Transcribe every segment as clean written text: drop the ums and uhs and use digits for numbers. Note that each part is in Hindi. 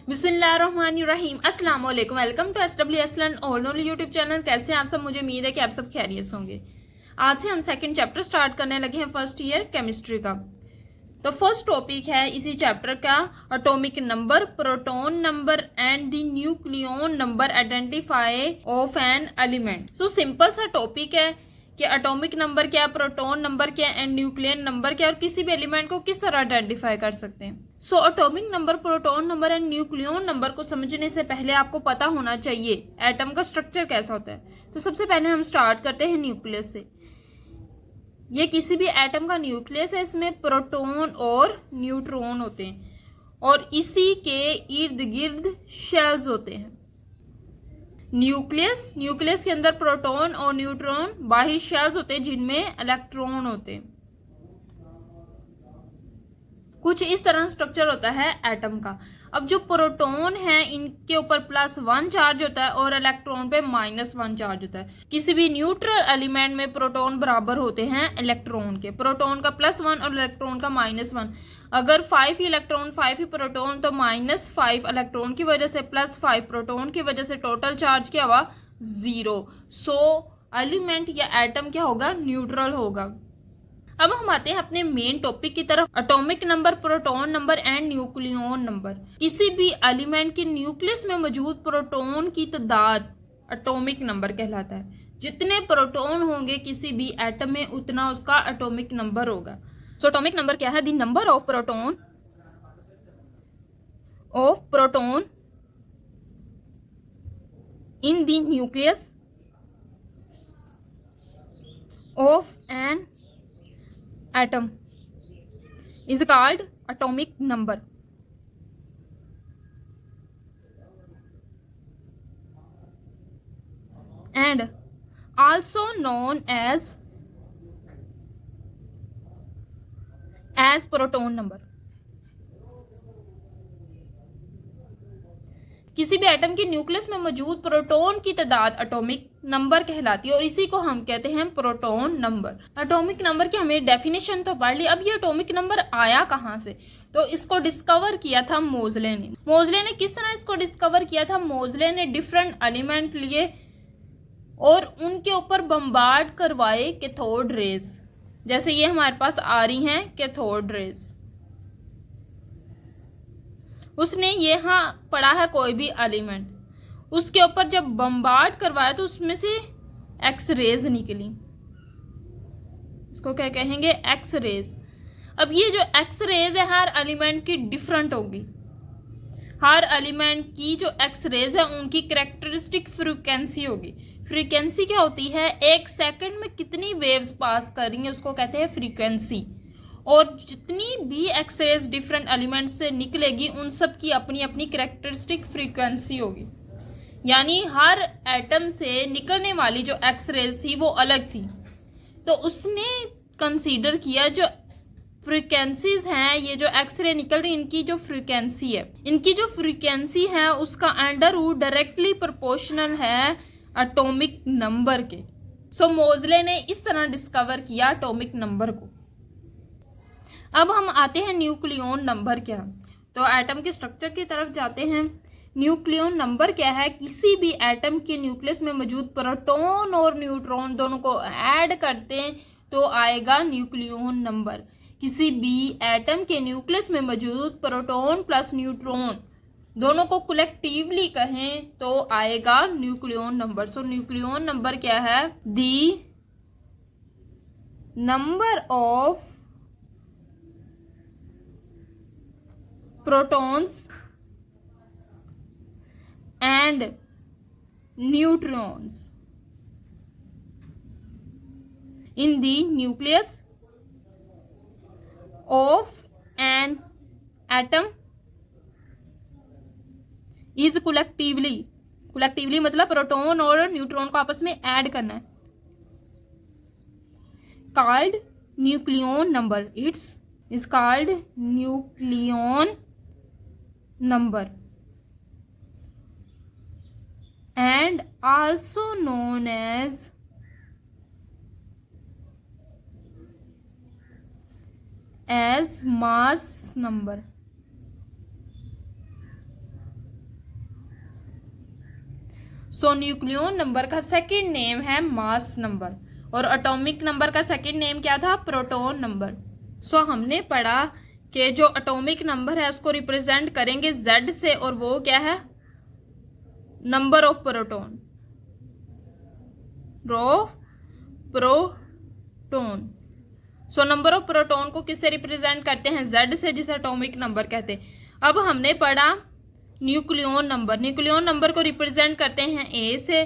बिस्मिल्लाहिर्रहमानिर्रहीम। अस्सलाम वालेकुम। Welcome to SWS learn all only YouTube channel. कैसे हैं आप सब? मुझे उम्मीद है कि आप सब खैरियत से होंगे। आज से हम सेकंड चैप्टर स्टार्ट करने लगे हैं फर्स्ट ईयर केमिस्ट्री का। तो फर्स्ट टॉपिक है इसी चैप्टर का atomic number, proton number and the nucleon number identify of an element. So simple सा टॉपिक है कि एटॉमिक नंबर क्या, प्रोटॉन नंबर क्या एंड न्यूक्लियन नंबर क्या, और किसी भी एलिमेंट को किस तरह आइडेंटिफाई कर सकते हैं। So atomic number, proton number and nucleon number को समझने से पहले आपको पता होना चाहिए एटम का स्ट्रक्चर कैसा होता है। तो सबसे पहले हम स्टार्ट करते हैं न्यूक्लियस से। ये किसी भी एटम का न्यूक्लियस है, इसमें प्रोटॉन और न्यूट्रॉन होते हैं और इसी के इर्द गिर्द शेल्स होते हैं। न्यूक्लियस के अंदर प्रोटॉन और न्यूट्रॉन, बाहरी शेल्स होते हैं जिनमें इलेक्ट्रॉन होते हैं। कुछ इस तरह स्ट्रक्चर होता है एटम का। अब जो प्रोटॉन है इनके ऊपर +1 चार्ज होता है और इलेक्ट्रॉन पे -1 चार्ज होता है। किसी भी न्यूट्रल एलिमेंट में प्रोटॉन बराबर होते हैं इलेक्ट्रॉन के। प्रोटॉन का +1 और इलेक्ट्रॉन का -1। अगर 5 ही इलेक्ट्रॉन 5 ही प्रोटॉन तो -5 इलेक्ट्रॉन की वजह से +5 प्रोटॉन की वजह से टोटल चार्ज क्या हुआ? 0। सो एलिमेंट या एटम क्या होगा? न्यूट्रल होगा। अब हम आते हैं अपने मेन टॉपिक की तरफ, atomic number, proton number and nucleon number. किसी भी एलिमेंट के न्यूक्लियस में मौजूद प्रोटॉन की तादाद एटॉमिक नंबर कहलाता है। जितने प्रोटॉन होंगे किसी भी एटम में उतना उसका एटॉमिक नंबर होगा। सो एटॉमिक नंबर क्या है? The number of proton in the nucleus of an atom is called atomic number and also known as proton number। किसी भी एटम के न्यूक्लियस में मौजूद प्रोटॉन की तादाद एटॉमिक नंबर कहलाती है और इसी को हम कहते हैं प्रोटॉन नंबर। एटॉमिक नंबर की हमें डेफिनेशन तो पढ़ ली। अब ये एटॉमिक नंबर आया कहाँ से? तो इसको डिस्कवर किया था मोज़ले ने। मोज़ले ने किस तरह इसको डिस्कवर किया था? मोज़ले ने डिफरेंट एलिमेंट लिए और उनके ऊपर बम्बार्ड करवाए कैथोड रेज। जैसे ये हमारे पास आ रही हैं कैथोड रेज। उसने यहाँ पढ़ा है कोई भी एलिमेंट, उसके ऊपर जब बम्बार्ड करवाया तो उसमें से एक्स रेज निकली। इसको क्या कहेंगे? X rays. अब ये जो एक्स रेज है हर एलिमेंट की डिफरेंट होगी। हर एलिमेंट की जो एक्स रेज है उनकी कैरेक्टरिस्टिक फ्रीक्वेंसी होगी। फ्रीक्वेंसी क्या होती है? 1 सेकंड में कितनी वेव्स पास कर रही है उसको कहते हैं फ्रीक्वेंसी। और जितनी भी एक्सरेज डिफरेंट एलिमेंट से निकलेगी उन सब की अपनी अपनी कैरेक्टरिस्टिक फ्रीक्वेंसी होगी। यानी हर एटम से निकलने वाली जो एक्सरेज थी वो अलग थी। तो उसने कंसीडर किया जो फ्रीक्वेंसीज हैं, ये जो एक्सरे निकल रही इनकी जो फ्रीक्वेंसी है उसका अंडर रूट डायरेक्टली प्रोपोर्शनल है एटॉमिक नंबर के। सो मोज़ले ने इस तरह डिस्कवर किया एटॉमिक नंबर को। अब हम आते हैं न्यूक्लियन नंबर क्या। तो एटम के स्ट्रक्चर की तरफ जाते हैं। न्यूक्लियन नंबर क्या है? किसी भी एटम के न्यूक्लियस में मौजूद प्रोटॉन और न्यूट्रॉन दोनों को ऐड करते हैं तो आएगा न्यूक्लियन नंबर। किसी भी एटम के न्यूक्लियस में मौजूद प्रोटॉन प्लस न्यूट्रॉन दोनों को कलेक्टिवली कहें तो आएगा न्यूक्लियन नंबर। सो न्यूक्लियन नंबर क्या है? The number of protons and neutrons in the nucleus of an atom is collectively मतलब प्रोटॉन और न्यूट्रॉन को आपस में ऐड करना है, called nucleon number. It's is called nucleon number and also known as mass number। So nucleon number का सेकंड नेम है मास नंबर और एटॉमिक नंबर का सेकंड नेम क्या था? Proton number. सो हमने पढ़ा कि जो एटॉमिक नंबर है उसको रिप्रेजेंट करेंगे Z से और वो क्या है? Number of proton, proton. So number of proton को किससे रिप्रेजेंट करते हैं? Z से, जिसे एटॉमिक नंबर कहते हैं। अब हमने पढ़ा न्यूक्लियन नंबर। न्यूक्लियन नंबर को रिप्रेजेंट करते हैं A से।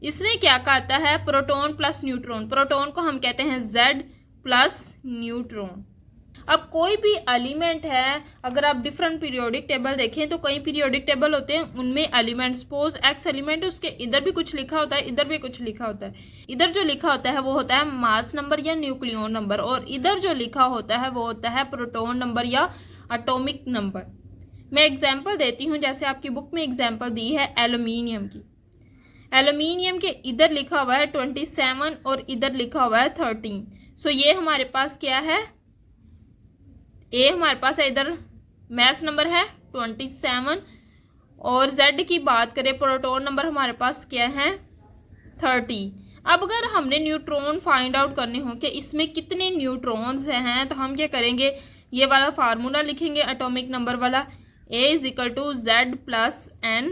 इसमें क्या कहता है? Proton plus neutron. प्रोटॉन को हम कहते हैं Z प्लस न्यूट्रॉन। अब कोई भी एलिमेंट है, अगर आप डिफरेंट पीरियोडिक टेबल देखें तो कई पीरियोडिक टेबल होते हैं, उनमें एलिमेंट, सपोज X एलिमेंट, उसके इधर भी कुछ लिखा होता है, इधर भी कुछ लिखा होता है। इधर जो लिखा होता है वो होता है मास नंबर या न्यूक्लियन नंबर और इधर जो लिखा होता है वो होता है प्रोटॉन नंबर या एटॉमिक नंबर। मैं एग्जाम्पल देती हूँ, जैसे आपकी बुक में एग्जाम्पल दी है एल्यूमिनियम की। एल्यूमिनियम के इधर लिखा हुआ है 27 और इधर लिखा हुआ है 13। सो ये हमारे पास क्या है? ए हमारे पास है, इधर मैस नंबर है 27 और Z की बात करें, प्रोटॉन नंबर हमारे पास क्या है? 30। अब अगर हमने न्यूट्रॉन फाइंड आउट करने हो कि इसमें कितने न्यूट्रॉन्स हैं तो हम क्या करेंगे? ये वाला फार्मूला लिखेंगे एटॉमिक नंबर वाला, A = Z प्लस N।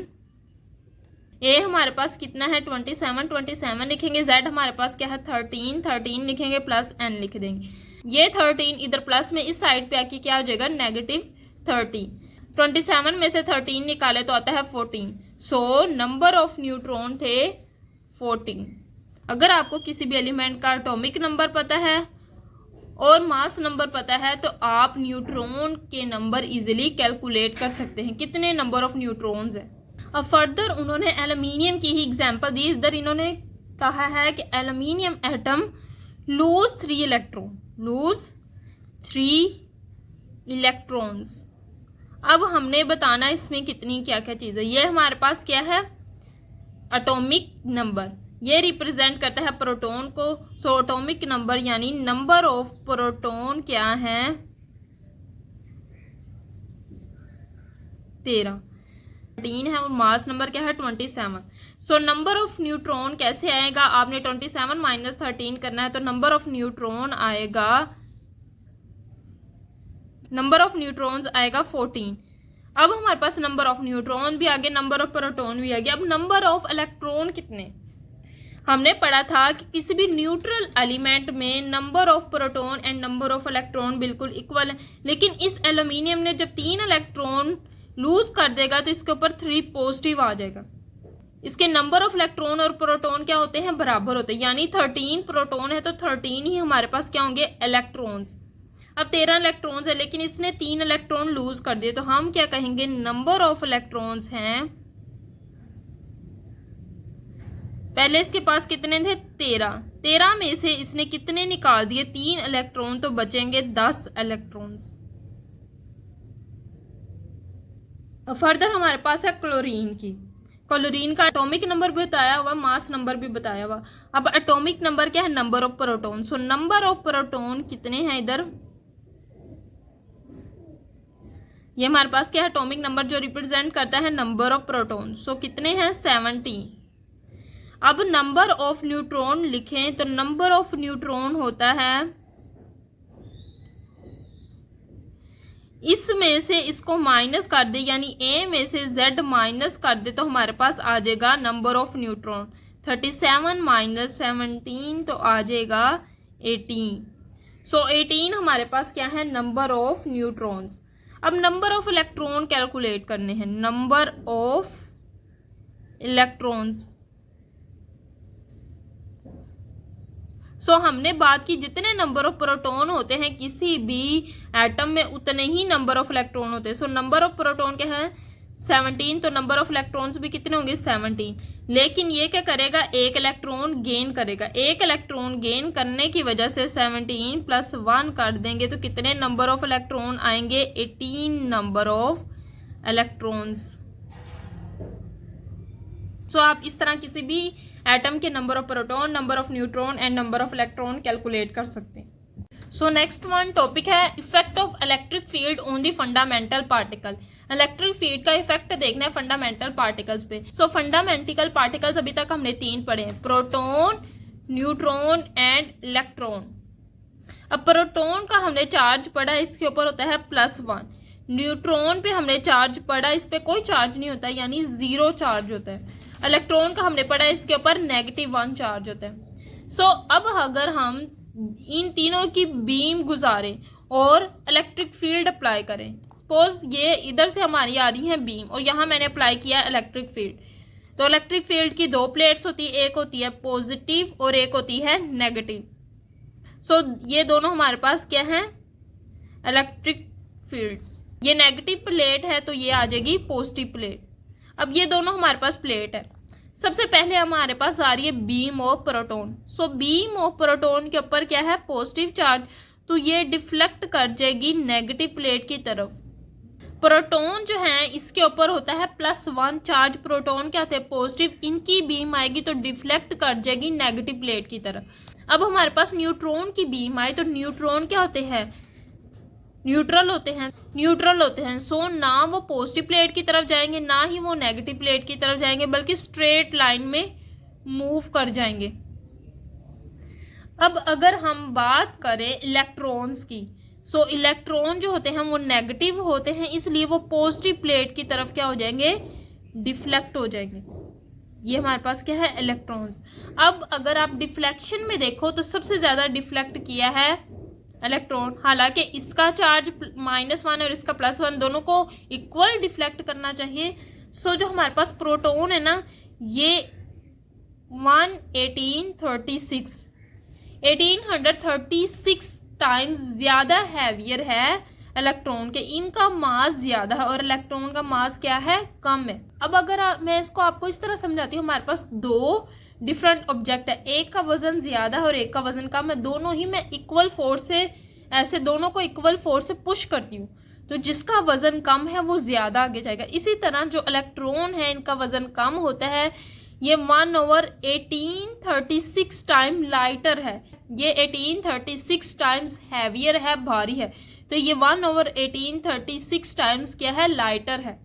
ए हमारे पास कितना है? 27 लिखेंगे। Z हमारे पास क्या है? 13 लिखेंगे प्लस N लिख देंगे। ये 13 इधर प्लस में इस साइड पे आके क्या हो जाएगा? -30। 27 में से 13 निकाले तो आता है 14। सो नंबर ऑफ न्यूट्रॉन थे 14। अगर आपको किसी भी एलिमेंट का एटॉमिक नंबर पता है और मास नंबर पता है तो आप न्यूट्रॉन के नंबर इजीली कैलकुलेट कर सकते हैं, कितने नंबर ऑफ न्यूट्रॉन्स है। अब फर्दर उन्होंने एल्यूमिनियम की ही एग्जांपल दी। इधर इन्होंने कहा है कि एल्यूमिनियम एटम लूज 3 इलेक्ट्रॉन्स। अब हमने बताना इसमें कितनी क्या क्या चीज़ है। ये हमारे पास क्या है? Atomic number. ये रिप्रेजेंट करता है प्रोटॉन को। सो एटॉमिक नंबर यानी नंबर ऑफ प्रोटॉन क्या है? 13 है और मास नंबर क्या है? 27। सो नंबर ऑफ न्यूट्रॉन कैसे आएगा? आपने 27 माइनस 13 करना है तो नंबर ऑफ न्यूट्रॉन आएगा, नंबर ऑफ न्यूट्रॉन्स आएगा 14। अब हमारे पास नंबर ऑफ न्यूट्रॉन भी आ गए, नंबर ऑफ प्रोटॉन भी आ गया। अब नंबर ऑफ इलेक्ट्रॉन कितने? हमने पढ़ा था कि किसी भी न्यूट्रल एलिमेंट में number of proton and number of electron बिल्कुल इक्वल है, लेकिन इस एल्यूमिनियम ने जब 3 इलेक्ट्रॉन लूज कर देगा तो इसके ऊपर 3 पॉजिटिव आ जाएगा। इसके नंबर ऑफ इलेक्ट्रॉन और प्रोटॉन क्या होते हैं? बराबर होते हैं, यानी 13 प्रोटॉन है तो 13 ही हमारे पास क्या होंगे? इलेक्ट्रॉन्स। अब 13 इलेक्ट्रॉन्स है लेकिन इसने 3 इलेक्ट्रॉन लूज कर दिए तो हम क्या कहेंगे? नंबर ऑफ इलेक्ट्रॉन्स हैं, पहले इसके पास कितने थे? 13 में से इसने कितने निकाल दिए? 3 इलेक्ट्रॉन, तो बचेंगे 10 इलेक्ट्रॉन्स। फर्दर हमारे पास है क्लोरीन की। क्लोरीन का एटॉमिक नंबर भी बताया हुआ, मास नंबर भी बताया हुआ। अब एटॉमिक नंबर क्या है? Number of proton. So number of proton कितने हैं? इधर ये हमारे पास क्या है? एटॉमिक नंबर जो रिप्रेजेंट करता है नंबर ऑफ प्रोटॉन। सो कितने हैं? 70। अब नंबर ऑफ न्यूट्रॉन लिखें तो नंबर ऑफ न्यूट्रॉन होता है, इसमें से इसको माइनस कर दे, यानी ए में से Z माइनस कर दे तो हमारे पास आ जाएगा नंबर ऑफ न्यूट्रॉन। 37 माइनस 17 तो आ जाएगा 18। सो 18 हमारे पास क्या है? Number of neutrons. अब नंबर ऑफ इलेक्ट्रॉन कैलकुलेट करने हैं। नंबर ऑफ इलेक्ट्रॉन्स, सो हमने बात की जितने नंबर ऑफ प्रोटॉन होते हैं किसी भी एटम में उतने ही नंबर ऑफ इलेक्ट्रॉन होते हैं। सो नंबर ऑफ प्रोटॉन क्या है? 17, तो नंबर ऑफ इलेक्ट्रॉन्स भी कितने होंगे? 17। लेकिन ये क्या करेगा? एक इलेक्ट्रॉन गेन करेगा। एक इलेक्ट्रॉन गेन करने की वजह से 17 + 1 कर देंगे तो कितने नंबर ऑफ इलेक्ट्रॉन आएंगे? 18 नंबर ऑफ इलेक्ट्रॉन्स। सो आप इस तरह किसी भी एटम के number of proton, number of neutron and number of electron calculate कर सकते हैं। सो नेक्स्ट वन टॉपिक है effect of electric field on the fundamental particle. Electric field का इफेक्ट देखना है फंडामेंटल पार्टिकल्स पे। सो फंडामेंटल पार्टिकल्स अभी तक हमने 3 पढ़े हैं, प्रोटॉन, न्यूट्रॉन एंड इलेक्ट्रॉन। अब प्रोटॉन का हमने चार्ज पढ़ा, इसके ऊपर होता है +1। न्यूट्रॉन पे हमने चार्ज पढ़ा, इस पे कोई चार्ज नहीं होता, यानी 0 चार्ज होता है। इलेक्ट्रॉन का हमने पढ़ा, इसके ऊपर -1 चार्ज होता है। सो अब अगर हम इन तीनों की बीम गुजारें और इलेक्ट्रिक फील्ड अप्लाई करें, सपोज ये इधर से हमारी आ रही है बीम और यहाँ मैंने अप्लाई किया इलेक्ट्रिक फील्ड, तो इलेक्ट्रिक फील्ड की 2 प्लेट्स होती है, एक होती है पॉजिटिव और एक होती है नेगेटिव। सो ये दोनों हमारे पास क्या है, इलेक्ट्रिक फील्ड्स। ये नेगेटिव प्लेट है तो ये आ जाएगी पॉजिटिव प्लेट। अब ये दोनों हमारे पास प्लेट है। सबसे पहले हमारे पास आ रही है beam of proton. So beam of proton के ऊपर क्या है, पॉजिटिव चार्ज, तो ये डिफ्लेक्ट कर जाएगी नेगेटिव प्लेट की तरफ। प्रोटॉन जो है इसके ऊपर होता है +1 चार्ज, प्रोटॉन क्या होते हैं पॉजिटिव, इनकी बीम आएगी तो डिफ्लेक्ट कर जाएगी नेगेटिव प्लेट की तरफ। अब हमारे पास न्यूट्रॉन की बीम आए तो न्यूट्रॉन क्या होते हैं, न्यूट्रल होते हैं। सो ना वो पॉजिटिव प्लेट की तरफ जाएंगे ना ही वो नेगेटिव प्लेट की तरफ जाएंगे, बल्कि स्ट्रेट लाइन में मूव कर जाएंगे। अब अगर हम बात करें इलेक्ट्रॉन्स की, सो इलेक्ट्रॉन जो होते हैं वो नेगेटिव होते हैं, इसलिए वो पॉजिटिव प्लेट की तरफ क्या हो जाएंगे, डिफ्लेक्ट हो जाएंगे। ये हमारे पास क्या है, इलेक्ट्रॉन्स। अब अगर आप डिफ्लेक्शन में देखो तो सबसे ज्यादा डिफ्लेक्ट किया है इलेक्ट्रॉन, हालांकि इसका चार्ज -1 और इसका +1 दोनों को इक्वल डिफ्लेक्ट करना चाहिए। सो जो हमारे पास प्रोटॉन है ना, ये 1836 टाइम्स ज्यादा हैवियर है इलेक्ट्रॉन के, इनका मास ज्यादा है और इलेक्ट्रॉन का मास क्या है, कम है। अब अगर मैं इसको आपको इस तरह समझाती हूँ, हमारे पास 2 डिफरेंट ऑब्जेक्ट है, एक का वजन ज्यादा है और एक का वजन कम है, दोनों ही मैं इक्वल फोर्स से, ऐसे दोनों को इक्वल फोर्स से पुश करती हूँ, तो जिसका वजन कम है वो ज्यादा आगे जाएगा। इसी तरह जो इलेक्ट्रॉन है इनका वजन कम होता है, ये 1/1836 टाइम लाइटर है, ये 1836 टाइम्स हैवियर है, भारी है, तो ये 1/1836 टाइम्स क्या है, लाइटर है।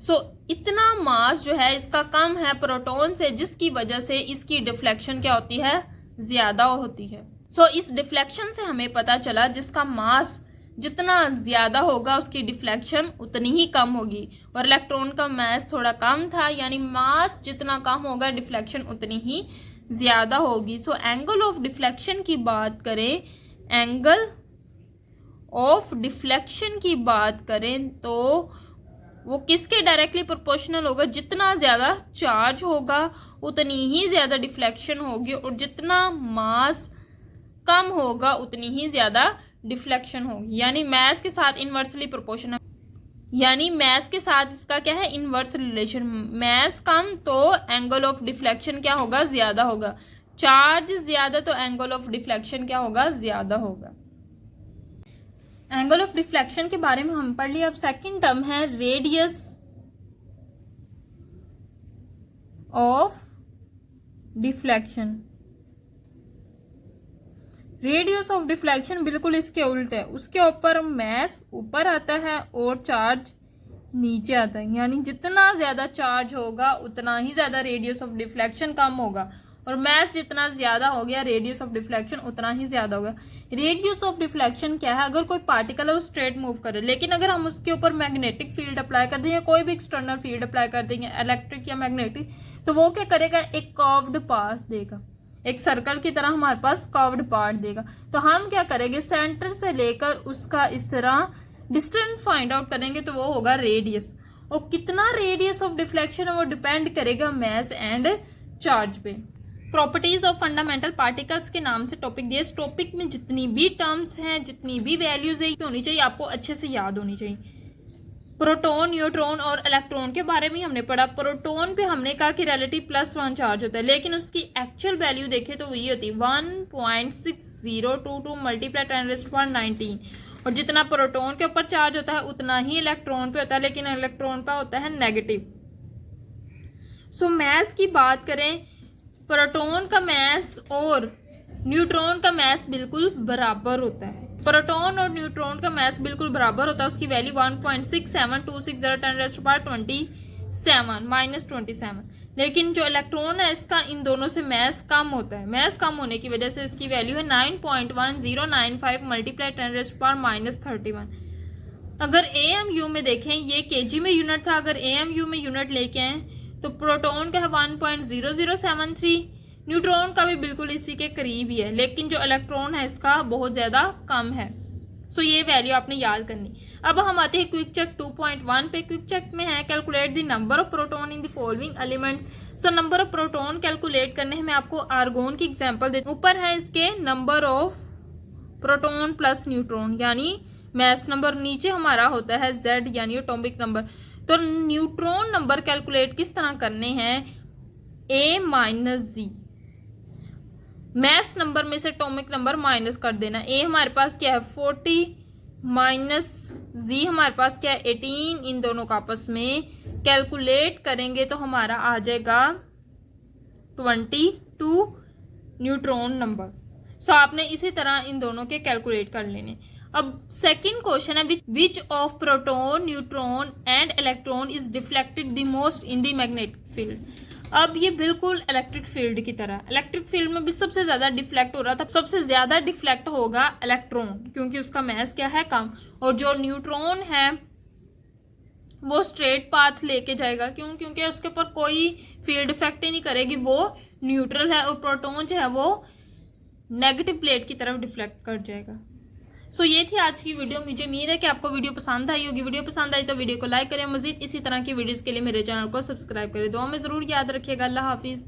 सो इतना मास जो है इसका कम है प्रोटॉन से, जिसकी वजह से इसकी डिफ्लेक्शन क्या होती है, ज्यादा होती है। सो इस डिफ्लेक्शन से हमें पता चला जिसका मास जितना ज्यादा होगा उसकी डिफ्लेक्शन उतनी ही कम होगी, और इलेक्ट्रॉन का मास थोड़ा कम था, यानी मास जितना कम होगा डिफ्लेक्शन उतनी ही ज्यादा होगी। सो एंगल ऑफ डिफ्लेक्शन की बात करें, एंगल ऑफ डिफ्लेक्शन की बात करें तो वो किसके डायरेक्टली प्रोपोर्शनल होगा, जितना ज़्यादा चार्ज होगा उतनी ही ज़्यादा डिफ्लेक्शन होगी, और जितना मास कम होगा उतनी ही ज़्यादा डिफ्लेक्शन होगी, यानी मास के साथ इन्वर्सली प्रोपोर्शनल, यानी मास के साथ इसका क्या है, इन्वर्स रिलेशन। मास कम तो एंगल ऑफ डिफ्लेक्शन क्या होगा, ज़्यादा होगा, चार्ज ज़्यादा तो एंगल ऑफ डिफ्लेक्शन क्या होगा, ज़्यादा होगा। एंगल ऑफ डिफ्लेक्शन के बारे में हम पढ़ लिया। अब सेकंड टर्म है radius of deflection. Radius of deflection बिल्कुल इसके उल्ट है, उसके ऊपर मास ऊपर आता है और चार्ज नीचे आता है, यानी जितना ज्यादा चार्ज होगा उतना ही ज्यादा रेडियस ऑफ डिफ्लेक्शन कम होगा, और मास जितना ज्यादा हो गया रेडियस ऑफ डिफ्लेक्शन उतना ही ज्यादा होगा। रेडियस ऑफ डिफ्लेक्शन क्या है, अगर कोई पार्टिकल है वो स्ट्रेट मूव करे, लेकिन अगर हम उसके ऊपर मैग्नेटिक फील्ड अप्लाई कर देंगे, कोई भी एक्सटर्नल फील्ड अप्लाई कर देंगे, इलेक्ट्रिक या मैग्नेटिक, तो वो क्या करेगा, एक कर्व्ड पाथ देगा, एक सर्कल की तरह हमारे पास कर्व्ड पार्ट देगा। तो हम क्या करेंगे, सेंटर से लेकर उसका इस तरह डिस्टेंस फाइंड आउट करेंगे, तो वो होगा रेडियस, और कितना रेडियस ऑफ डिफ्लेक्शन है वो डिपेंड करेगा मास एंड चार्ज पे। प्रॉपर्टीज ऑफ फंडामेंटल पार्टिकल्स के नाम से टॉपिक दिया, इस टॉपिक में जितनी भी टर्म्स हैं, जितनी भी वैल्यूज है होनी चाहिए, आपको अच्छे से याद होनी चाहिए। प्रोटॉन, न्यूट्रॉन और इलेक्ट्रॉन के बारे में हमने पढ़ा। प्रोटॉन पे हमने कहा कि रिलेटिव +1 चार्ज होता है, लेकिन उसकी एक्चुअल वैल्यू देखें तो वही होती है 1.6022 मल्टीप्लाई 10⁻19, और जितना प्रोटॉन के ऊपर चार्ज होता है उतना ही इलेक्ट्रॉन पे होता है, लेकिन इलेक्ट्रॉन पे होता है नेगेटिव। सो मास की बात करें, प्रोटॉन का मास और न्यूट्रॉन का मास बिल्कुल बराबर होता है, प्रोटॉन और न्यूट्रॉन का मास बिल्कुल बराबर होता है, उसकी वैल्यू 1.6726 -27, लेकिन जो इलेक्ट्रॉन है इसका इन दोनों से मास कम होता है। मास कम होने की वजह से इसकी वैल्यू है 9.1095 × 10⁻31। अगर AMU में देखें, ये kg में यूनिट था, अगर AMU में यूनिट लेके आए तो प्रोटॉन का है 1.0073, न्यूट्रॉन का भी बिल्कुल इसी के करीब ही है, लेकिन जो इलेक्ट्रॉन है इसका बहुत ज़्यादा कम है। सो ये वैल्यू आपने याद करनी। अब हम आते हैं क्विक चेक 2.1 पे। क्विक चेक में है calculate the number of proton in the following element. So number of proton calculate करने हैं, मैं आपको आर्गोन की एग्जांपल देती हूँ। ऊपर है इसके number of proton plus neutron यानी मास नंबर, नीचे हमारा होता है Z यानी एटॉमिक नंबर। तो न्यूट्रॉन नंबर कैलकुलेट किस तरह करने हैं, A - Z, मास नंबर में से एटॉमिक नंबर माइनस कर देना। A हमारे पास क्या है 40 माइनस Z हमारे पास क्या है 18, इन दोनों का आपस में कैलकुलेट करेंगे तो हमारा आ जाएगा 22 न्यूट्रॉन नंबर। सो आपने इसी तरह इन दोनों के कैलकुलेट कर लेने। अब सेकंड क्वेश्चन है which of proton neutron and electron is deflected the most in the magnetic field. अब ये बिल्कुल इलेक्ट्रिक फील्ड की तरह, इलेक्ट्रिक फील्ड में भी सबसे ज्यादा डिफ्लेक्ट हो रहा था, सबसे ज्यादा डिफ्लेक्ट होगा इलेक्ट्रॉन क्योंकि उसका मास क्या है कम, और जो न्यूट्रॉन है वो स्ट्रेट पाथ लेके जाएगा। क्यों? क्योंकि उसके ऊपर कोई फील्ड इफेक्ट ही नहीं करेगी, वो न्यूट्रल है, और प्रोटॉन जो है वो नेगेटिव प्लेट की तरफ डिफ्लेक्ट कर जाएगा। सो ये थी आज की वीडियो। मुझे उम्मीद है कि आपको वीडियो पसंद आई होगी। वीडियो पसंद आई तो वीडियो को लाइक करें, मजीद इसी तरह की वीडियोस के लिए मेरे चैनल को सब्सक्राइब करें। दुआ में जरूर याद रखिएगा। अल्लाह हाफिज़।